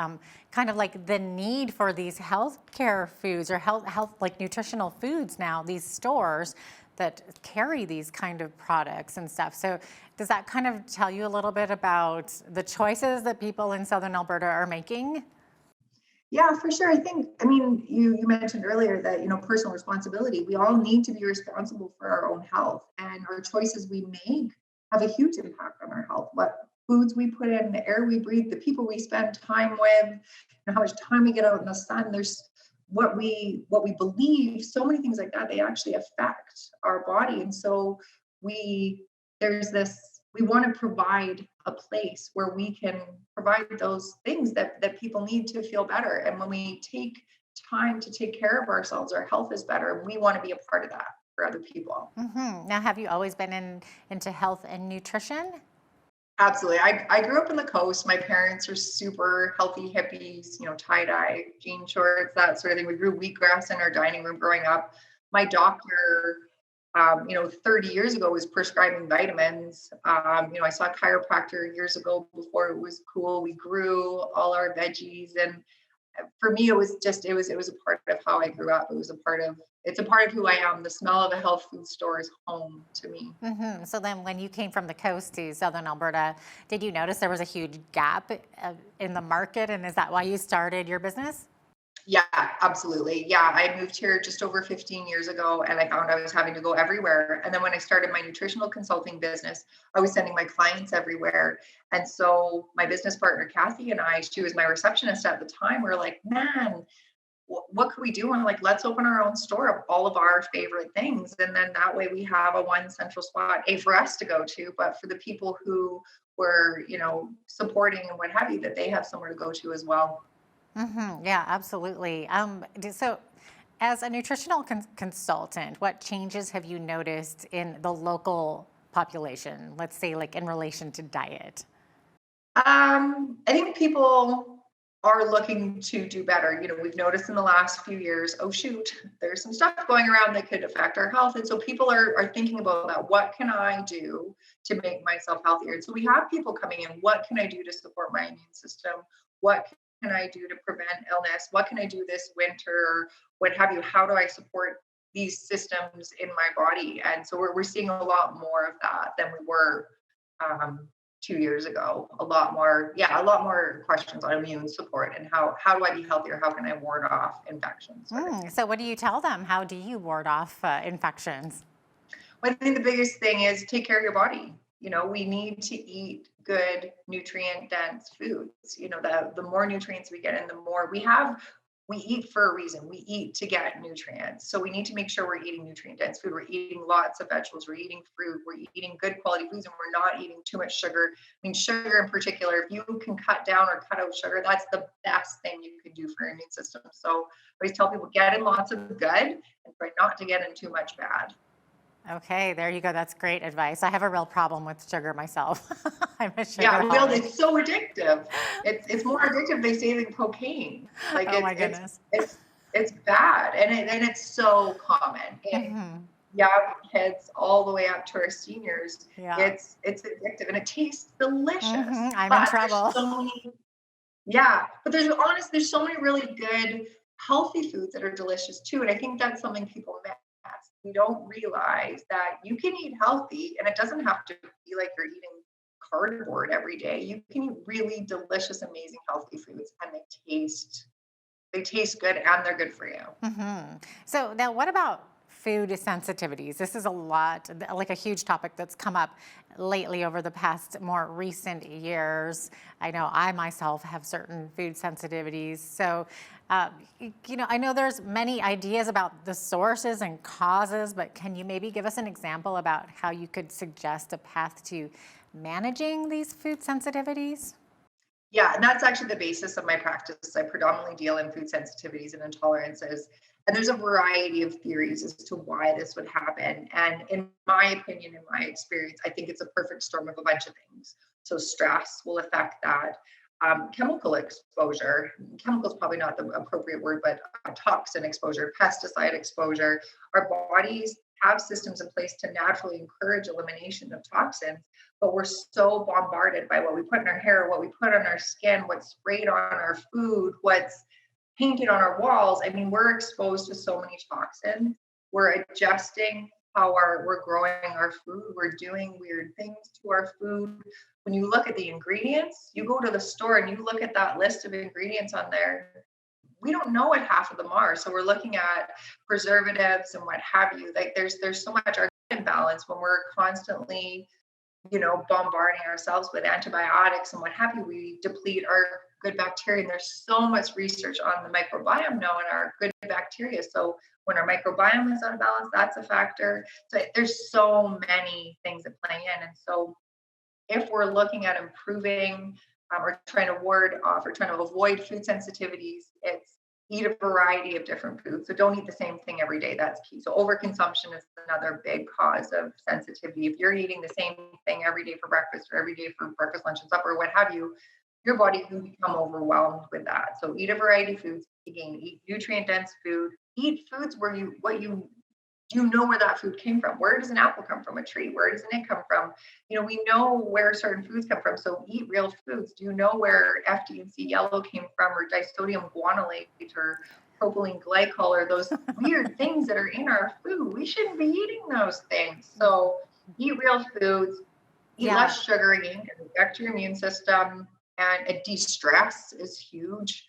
kind of like the need for these healthcare foods or health like nutritional foods now, these stores that carry these kind of products and stuff. So does that kind of tell you a little bit about the choices that people in Southern Alberta are making? yeah, for sure. I mean, you mentioned earlier that, personal responsibility. We all need to be responsible for our own health, and our choices we make have a huge impact on our health. What foods we put in, the air we breathe, the people we spend time with, and how much time we get out in the sun. There's what we believe, so many things like that, they actually affect our body. And so we want to provide a place where we can provide those things that people need to feel better. And when we take time to take care of ourselves, our health is better. We want to be a part of that for other people. Now, have you always been into health and nutrition? Absolutely. I grew up in the coast. My parents are super healthy hippies, tie-dye, jean shorts, that sort of thing. We grew wheatgrass in our dining room growing up. My doctor, 30 years ago was prescribing vitamins. I saw a chiropractor years ago before it was cool. We grew all our veggies. And for me, it was a part of how I grew up. It's a part of who I am. The smell of a health food store is home to me. So then when you came from the coast to Southern Alberta, did you notice there was a huge gap in the market? And is that why you started your business? Yeah, absolutely. Yeah, I moved here just over 15 years ago, and I found I was having to go everywhere. And then when I started my nutritional consulting business, I was sending my clients everywhere. And so my business partner, Kathy, and she was my receptionist at the time. We were like, man, what could we do? And like, let's open our own store of all of our favorite things. And then that way we have a one central spot, for us to go to, but for the people who were, supporting and what have you, that they have somewhere to go to as well. Yeah, absolutely. So as a nutritional consultant, what changes have you noticed in the local population, let's say like in relation to diet? I think people are looking to do better. We've noticed in the last few years, oh shoot, there's some stuff going around that could affect our health. And so people are thinking about that. What can I do to make myself healthier? And so we have people coming in, what can I do to support my immune system? What can I do to prevent illness? What can I do this winter? What have you? How do I support these systems in my body? And so we're seeing a lot more of that than we were 2 years ago. A lot more questions on immune support and how do I be healthier? How can I ward off infections? So what do you tell them? How do you ward off infections? Well, I think the biggest thing is take care of your body. We need to eat good nutrient dense foods. The more nutrients we get in, the more we eat for a reason. We eat to get nutrients. So we need to make sure we're eating nutrient dense food. We're eating lots of vegetables. We're eating fruit. We're eating good quality foods, and we're not eating too much sugar. I mean, sugar in particular, if you can cut down or cut out sugar, that's the best thing you can do for your immune system. So I always tell people, get in lots of good and try not to get in too much bad. Okay, there you go. That's great advice. I have a real problem with sugar myself. I'm a sugar well, it's so addictive. It's more addictive, they say, than cocaine. Like, oh my goodness, it's bad, and it's so common. And young kids all the way up to our seniors. Yeah. It's addictive, and it tastes delicious. I'm in trouble. But there's so many really good healthy foods that are delicious too, and I think that's something people miss. We don't realize that you can eat healthy, and it doesn't have to be like you're eating cardboard every day. You can eat really delicious, amazing, healthy foods, and they taste good, and they're good for you. So now, what about food sensitivities. This is a lot, like a huge topic that's come up lately over the past more recent years. I know I myself have certain food sensitivities. So, I know there's many ideas about the sources and causes, but can you maybe give us an example about how you could suggest a path to managing these food sensitivities? Yeah, and that's actually the basis of my practice. I predominantly deal in food sensitivities and intolerances. And there's a variety of theories as to why this would happen. And in my opinion, in my experience, I think it's a perfect storm of a bunch of things. So stress will affect that. Chemical exposure, chemical is probably not the appropriate word, but toxin exposure, pesticide exposure. Our bodies have systems in place to naturally encourage elimination of toxins, but we're so bombarded by what we put in our hair, what we put on our skin, what's sprayed on our food, what's painted on our walls. I mean, we're exposed to so many toxins. We're adjusting how we're growing our food. We're doing weird things to our food. When you look at the ingredients, you go to the store and you look at that list of ingredients on there, we don't know what half of them are. So we're looking at preservatives and what have you. Like there's so much imbalance when we're constantly, bombarding ourselves with antibiotics and what have you. We deplete our good bacteria. And there's so much research on the microbiome now and our good bacteria. So when our microbiome is out of balance, that's a factor. So there's so many things that play in. And so if we're looking at improving or trying to ward off or trying to avoid food sensitivities, it's eat a variety of different foods. So don't eat the same thing every day. That's key. So overconsumption is another big cause of sensitivity. If you're eating the same thing every day for breakfast or every day for breakfast, lunch, and supper, what have you, your body can become overwhelmed with that. So eat a variety of foods. Again, eat nutrient-dense food. Eat foods where you know where that food came from. Where does an apple come from? A tree? Where doesn't it come from? We know where certain foods come from. So eat real foods. Do you know where FD&C yellow came from, or disodium guanylate, or propylene glycol, or those weird things that are in our food? We shouldn't be eating those things. So eat real foods. Eat less sugar again, and affect your immune system. And de-stress is huge.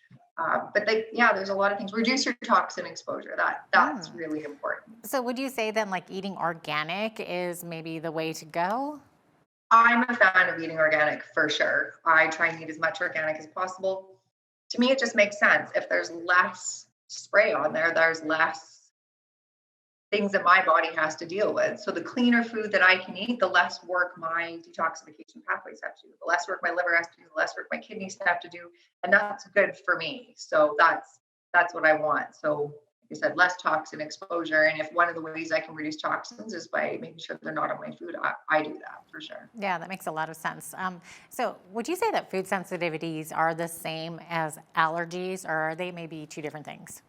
But there's a lot of things. Reduce your toxin exposure. That's really important. So would you say then eating organic is maybe the way to go? I'm a fan of eating organic for sure. I try and eat as much organic as possible. To me, it just makes sense. If there's less spray on there, there's less things that my body has to deal with. So the cleaner food that I can eat, the less work my detoxification pathways have to do, the less work my liver has to do, the less work my kidneys have to do, and that's good for me. So that's what I want. So like I said, less toxin exposure. And if one of the ways I can reduce toxins is by making sure they're not on my food, I do that for sure. Yeah, that makes a lot of sense. So would you say that food sensitivities are the same as allergies, or are they maybe two different things?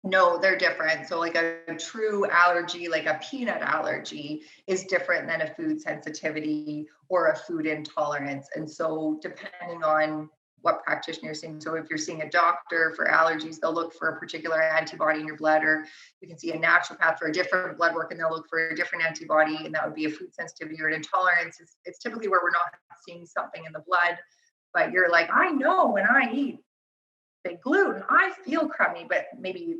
No, they're different. So like a true allergy, like a peanut allergy, is different than a food sensitivity or a food intolerance. And so depending on what practitioner you're seeing, so if you're seeing a doctor for allergies, they'll look for a particular antibody in your blood, or you can see a naturopath for a different blood work and they'll look for a different antibody, and that would be a food sensitivity or an intolerance. It's typically where we're not seeing something in the blood, but you're like, I know when I eat gluten, I feel crummy, but maybe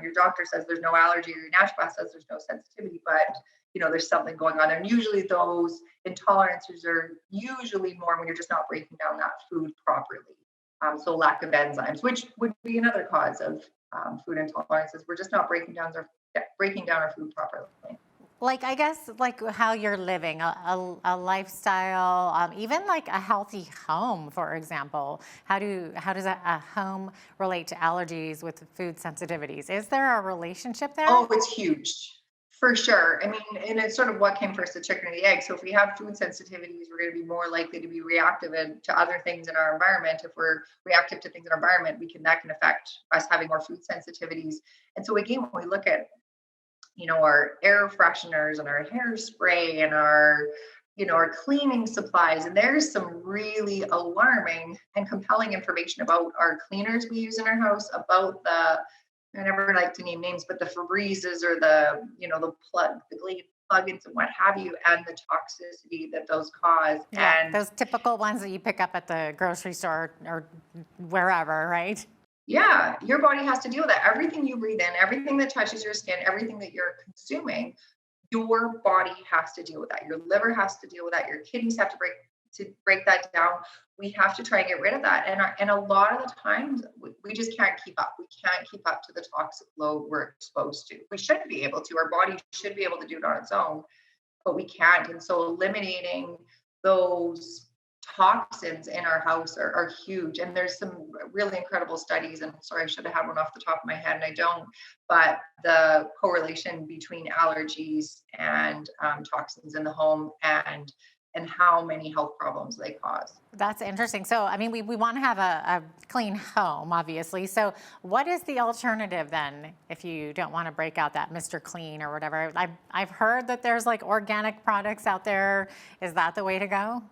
your doctor says there's no allergy, or your naturopath says there's no sensitivity, but there's something going on there. And usually those intolerances are usually more when you're just not breaking down that food properly. So lack of enzymes, which would be another cause of food intolerances. We're just not breaking down our food properly. I guess how you're living, a lifestyle, even a healthy home, for example. How does a home relate to allergies with food sensitivities? Is there a relationship there? Oh, it's huge. For sure. I mean, and it's sort of what came first, the chicken or the egg. So if we have food sensitivities, we're going to be more likely to be reactive to other things in our environment. If we're reactive to things in our environment, that can affect us having more food sensitivities. And so again, when we look at our air fresheners and our hairspray and our cleaning supplies, and there's some really alarming and compelling information about our cleaners we use in our house, about I never like to name names, but the Febrezes or the Glade plugins and what have you, and the toxicity that those cause. Yeah, and those typical ones that you pick up at the grocery store or wherever, right? Yeah, your body has to deal with that. Everything you breathe in, everything that touches your skin, everything that you're consuming, your body has to deal with that. Your liver has to deal with that. Your kidneys have to break that down. We have to try and get rid of that. And a lot of the times we just can't keep up. We can't keep up to the toxic load we're exposed to. We should be able to. Our body should be able to do it on its own, but we can't. And so eliminating those toxins in our house are huge. And there's some really incredible studies, and sorry, I should have had one off the top of my head and I don't, but the correlation between allergies and toxins in the home and how many health problems they cause. That's interesting. So, I mean, we want to have a clean home, obviously. So what is the alternative then if you don't want to break out that Mr. Clean or whatever? I've heard that there's like organic products out there. Is that the way to go?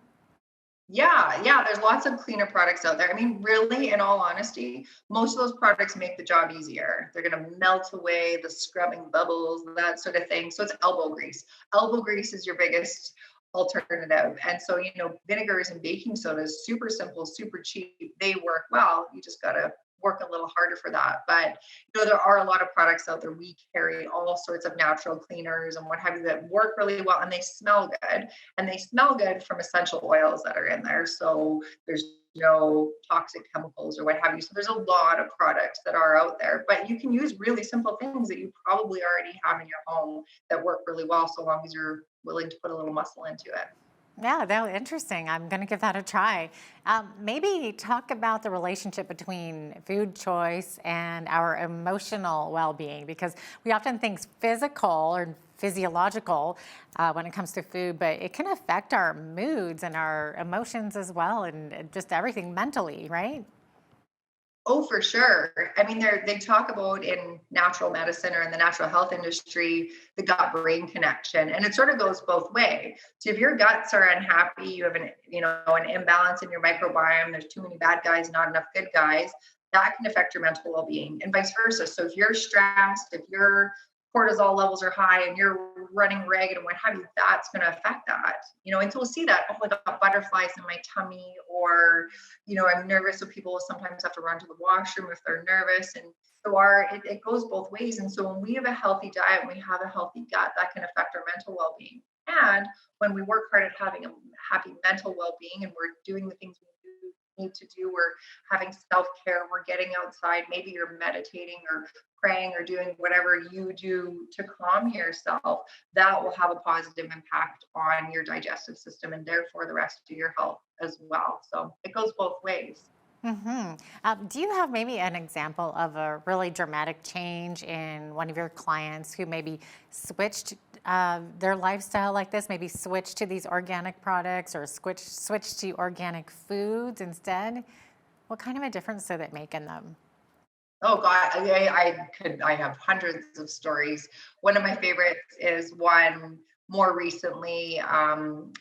Yeah, there's lots of cleaner products out there. I mean, really, in all honesty, most of those products make the job easier. They're going to melt away the scrubbing bubbles, that sort of thing. So it's elbow grease. Elbow grease is your biggest alternative. And so, vinegars and baking sodas, super simple, super cheap. They work well. You just got to work a little harder for that. But there are a lot of products out there. We carry all sorts of natural cleaners and what have you that work really well, and they smell good. And they smell good from essential oils that are in there. So there's no toxic chemicals or what have you. So there's a lot of products that are out there, but you can use really simple things that you probably already have in your home that work really well, so long as you're willing to put a little muscle into it. Yeah, that's interesting. I'm going to give that a try. Maybe talk about the relationship between food choice and our emotional well-being, because we often think physical or physiological when it comes to food, but it can affect our moods and our emotions as well, and just everything mentally, right? Oh, for sure. I mean, they talk about in natural medicine or in the natural health industry, the gut-brain connection, and it sort of goes both ways. So if your guts are unhappy, you have an imbalance in your microbiome, there's too many bad guys, not enough good guys, that can affect your mental well-being, and vice versa. So if you're stressed, if your cortisol levels are high and you're running ragged and what have you, that's going to affect that. And so we'll see that, oh, I got butterflies in my tummy, or, I'm nervous. So people will sometimes have to run to the washroom if they're nervous. And so it goes both ways. And so when we have a healthy diet, and we have a healthy gut, that can affect our mental well-being. And when we work hard at having a happy mental well-being and we're doing the things we need to do, we're having self-care, we're getting outside, maybe you're meditating or praying or doing whatever you do to calm yourself, that will have a positive impact on your digestive system and therefore the rest of your health as well. So it goes both ways. Do you have maybe an example of a really dramatic change in one of your clients who maybe switched their lifestyle like this, maybe switched to these organic products or switched to organic foods instead? What kind of a difference did it make in them? Oh God, I have hundreds of stories. One of my favorites is one more recently.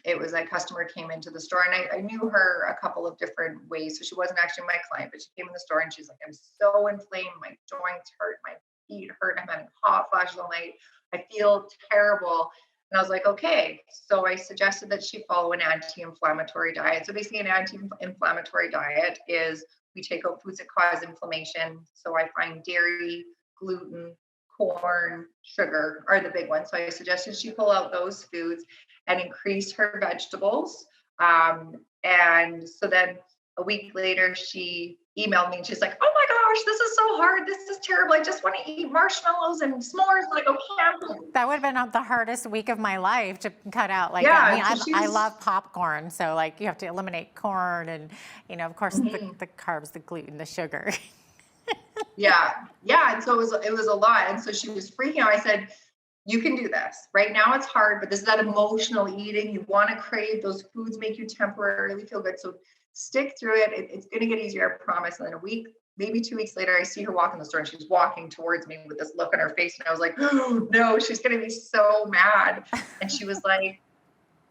It was a customer came into the store, and I knew her a couple of different ways. So she wasn't actually my client, but she came in the store and she's like, I'm so inflamed, my joints hurt, my feet hurt, I'm having hot flashes all night, I feel terrible. And I was like, okay. So I suggested that she follow an anti-inflammatory diet. So basically an anti-inflammatory diet is we take out foods that cause inflammation. So I find dairy, gluten, corn, sugar are the big ones. So I suggested she pull out those foods and increase her vegetables. And so then a week later, she emailed me and she's like, oh my gosh, this is so hard. This is terrible. I just want to eat marshmallows and s'mores and I go camping. That would have been the hardest week of my life to cut out. Like, Yeah, I mean, so I love popcorn. So like you have to eliminate corn and, of course, the carbs, the gluten, the sugar. Yeah. And so it was a lot. And so she was freaking out. I said, you can do this. Right now it's hard, but this is that emotional eating. You want to crave those foods, make you temporarily feel good. So stick through it. It's going to get easier, I promise. And then a week, maybe 2 weeks later, I see her walk in the store and she's walking towards me with this look on her face. And I was like, oh no, she's going to be so mad. And she was like,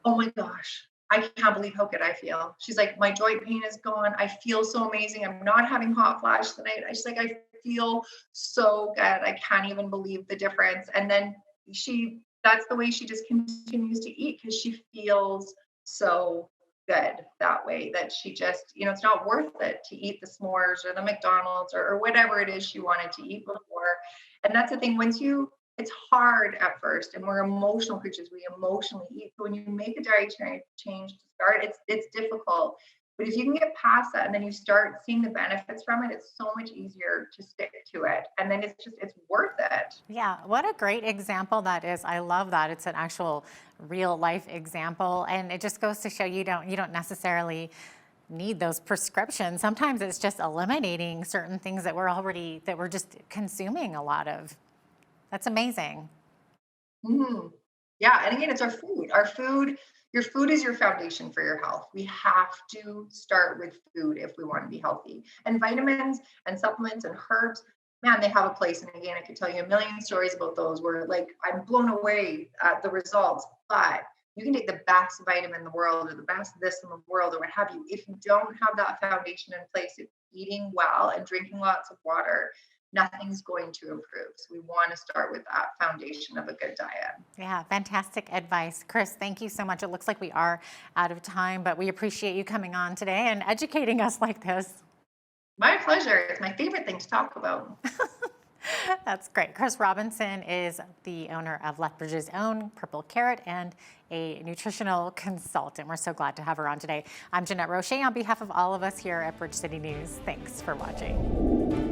oh my gosh, I can't believe how good I feel. She's like, my joint pain is gone. I feel so amazing. I'm not having hot flash tonight. She's like, I feel so good. I can't even believe the difference. And then that's the way she just continues to eat because she feels so good that way, that she just, it's not worth it to eat the s'mores or the McDonald's or whatever it is she wanted to eat before. And that's the thing, it's hard at first, and we're emotional creatures. We emotionally eat. So when you make a dietary change to start, it's difficult. But if you can get past that and then you start seeing the benefits from it, it's so much easier to stick to it. And then it's worth it. Yeah, what a great example that is. I love that. It's an actual real life example. And it just goes to show you don't necessarily need those prescriptions. Sometimes it's just eliminating certain things that we're just consuming a lot of. That's amazing. Mm-hmm. Yeah, and again, it's our food. Your food is your foundation for your health. We have to start with food if we want to be healthy. And vitamins and supplements and herbs, man, they have a place. And again, I could tell you a million stories about those where I'm blown away at the results. But you can take the best vitamin in the world or the best this in the world or what have you. If you don't have that foundation in place, if eating well and drinking lots of water, nothing's going to improve. So we want to start with that foundation of a good diet. Yeah, fantastic advice. Chris, thank you so much. It looks like we are out of time, but we appreciate you coming on today and educating us like this. My pleasure. It's my favorite thing to talk about. That's great. Chris Robinson is the owner of Lethbridge's own Purple Carrot and a nutritional consultant. We're so glad to have her on today. I'm Jeanette Roche on behalf of all of us here at Bridge City News. Thanks for watching.